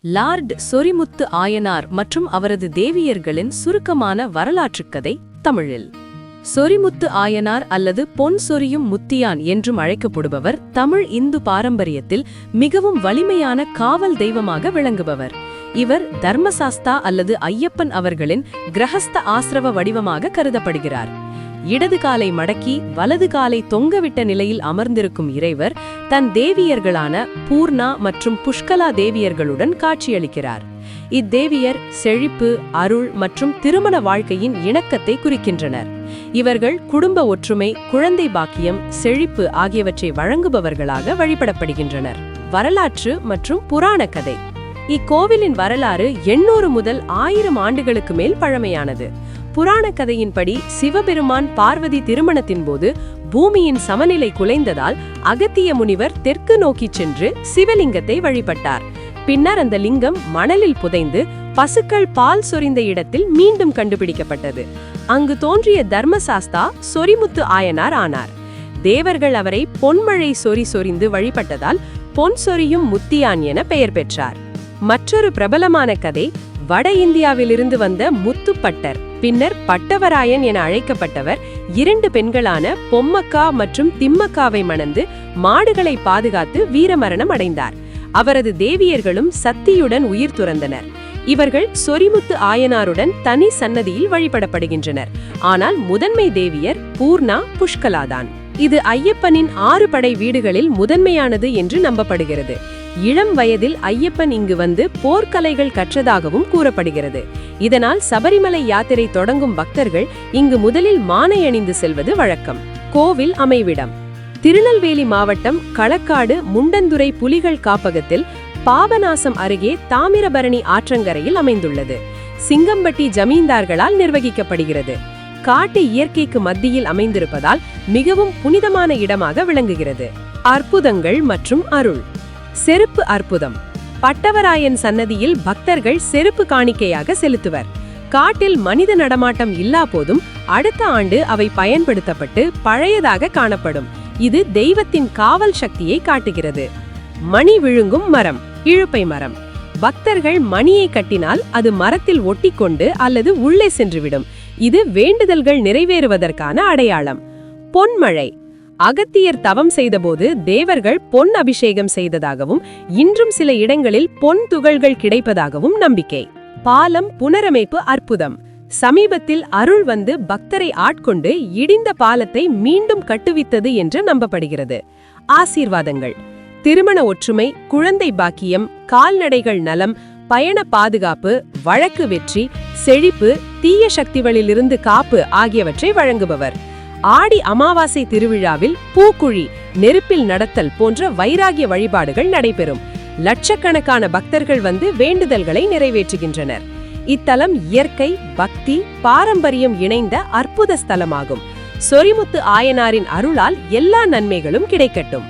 Lord Sorimuthu Ayanar மற்றும் அவரது தேவியர்களின் சுருக்கமான வரலாற்றுக் கதை தமிழில். சொரிமுத்து ஆயனார் அல்லது பொன் சொரியும் முத்தியான் என்றும் அழைக்கப்படுபவர் தமிழ் இந்து பாரம்பரியத்தில் மிகவும் வலிமையான காவல் தெய்வமாக விளங்குபவர். இவர் தர்மசாஸ்தா அல்லது ஐயப்பன் அவர்களின் கிரகஸ்த ஆசிரவ வடிவமாக கருதப்படுகிறார். இடது காலை மடக்கி வலது காலை தொங்கவிட்ட நிலையில் அமர்ந்திருக்கும் இறைவர் தன் தேவியர்களான பூர்ணா மற்றும் புஷ்கலா தேவியர்களுடன் காட்சியளிக்கிறார். இத்தேவியர் செழிப்பு, அருள் மற்றும் திருமண வாழ்க்கையின் இணக்கத்தை குறிக்கின்றனர். இவர்கள் குடும்ப ஒற்றுமை, குழந்தை பாக்கியம், செழிப்பு ஆகியவற்றை வழங்குபவர்களாக வழிபடப்படுகின்றனர். வரலாற்று மற்றும் புராண கதை. இக்கோவிலின் வரலாறு 800 முதல் 1000 ஆண்டுகளுக்கு மேல் பழமையானது. புராண கதையின்படி சிவபெருமான் பார்வதி திருமணத்தின் போது பூமியின் சமநிலை குலைந்ததால் அகத்திய முனிவர் தெற்கு நோக்கிச் சென்று சிவலிங்கத்தை வழிபட்டார். பின்னர் அந்த லிங்கம் மணலில் புதைந்து பசுக்கள் பால் சொரிந்த இடத்தில் மீண்டும் கண்டுபிடிக்கப்பட்டது. அங்கு தோன்றிய தர்மசாஸ்தா சொரிமுத்து ஆயனார் ஆனார். தேவர்கள் அவரை பொன்மழை சொரிந்து வழிபட்டதால் பொன் சொரியும் முத்தியான் என பெயர் பெற்றார். மற்றொரு பிரபலமான கதை வட இந்தியாவிலிருந்து வந்த முத்துப்பட்டர், பின்னர் பட்டவராயன் என அழைக்கப்பட்டவர் 2 பெண்களான பொம்மக்கா மற்றும் திம்மக்காவை மணந்து மாடுகளை பாதுகாத்து வீரமரணம் அடைந்தார். அவரது தேவியர்களும் சத்தியுடன் உயிர் துறந்தனர். இவர்கள் சொரிமுத்து ஆயனாருடன் தனி சன்னதியில் வழிபடப்படுகின்றனர். ஆனால் முதன்மை தேவியர் பூர்ணா, புஷ்கலாதான். இது ஐயப்பனின் 6 படை வீடுகளில் முதன்மையானது என்று நம்பப்படுகிறது. இளம் வயதில் ஐயப்பன் இங்கு வந்து போர்க்கலைகள் கற்றதாகவும் கூறப்படுகிறது. இதனால் சபரிமலை யாத்திரை தொடங்கும் பக்தர்கள் இங்கு முதலில் மானை அணிந்து செல்வது வழக்கம். கோவில் அமைவிடம். திருநெல்வேலி மாவட்டம் களக்காடு முண்டந்துறை புலிகள் காப்பகத்தில் பாபநாசம் அருகே தாமிரபரணி ஆற்றங்கரையில் அமைந்துள்ளது. சிங்கம்பட்டி ஜமீன்தார்களால் நிர்வகிக்கப்படுகிறது. காட்டு இயற்கைக்கு மத்தியில் அமைந்திருப்பதால் மிகவும் புனிதமான இடமாக விளங்குகிறது. அற்புதங்கள் மற்றும் அருள். செருப்பு அற்புதம். பட்டவராயன் சன்னதியில் பக்தர்கள் செருப்பு காணிக்கையாக செலுத்துவர். காட்டில் மனித நடமாட்டம் இல்லா போதும் அடுத்த ஆண்டு அவை பயன்படுத்தப்பட்டு பழையதாக காணப்படும். இது தெய்வத்தின் காவல் சக்தியை காட்டுகிறது. மணி விழுங்கும் மரம், இழுப்பை மரம். பக்தர்கள் மணியை கட்டினால் அது மரத்தில் ஒட்டிக்கொண்டு அல்லது உள்ளே சென்றுவிடும். இது வேண்டுதல்கள் நிறைவேறுவதற்கான அடையாளம். பொன்மழை. அகத்தியர் தவம் செய்தபோது தேவர்கள் பொன் அபிஷேகம் செய்ததாகவும் இன்றும் சில இடங்களில் பொன் துகள்கள் கிடைப்பதாகவும் நம்பிக்கை. பாலம் புனரமைப்பு அற்புதம். சமீபத்தில் அருள் வந்து பக்தரை ஆட்கொண்டு இடிந்த பாலத்தை மீண்டும் கட்டுவித்தது என்று நம்பப்படுகிறது. ஆசீர்வாதங்கள். திருமண ஒற்றுமை, குழந்தை பாக்கியம், கால்நடைகள் நலம், பயண பாதுகாப்பு, வழக்கு வெற்றி, செழிப்பு, தீய சக்திகளிலிருந்து காப்பு ஆகியவற்றை வழங்குபவர். ஆடி அமாவாசை திருவிழாவில் பூக்குழி, நெருப்பில் நடத்தல் போன்ற வைராகிய வழிபாடுகள் நடைபெறும். லட்சக்கணக்கான பக்தர்கள் வந்து வேண்டுதல்களை நிறைவேற்றுகின்றனர். இத்தலம் இயற்கை, பக்தி, பாரம்பரியம் இணைந்த அற்புத ஸ்தலமாகும். சொரிமுத்து ஆயனாரின் அருளால் எல்லா நன்மைகளும் கிடைக்கட்டும்.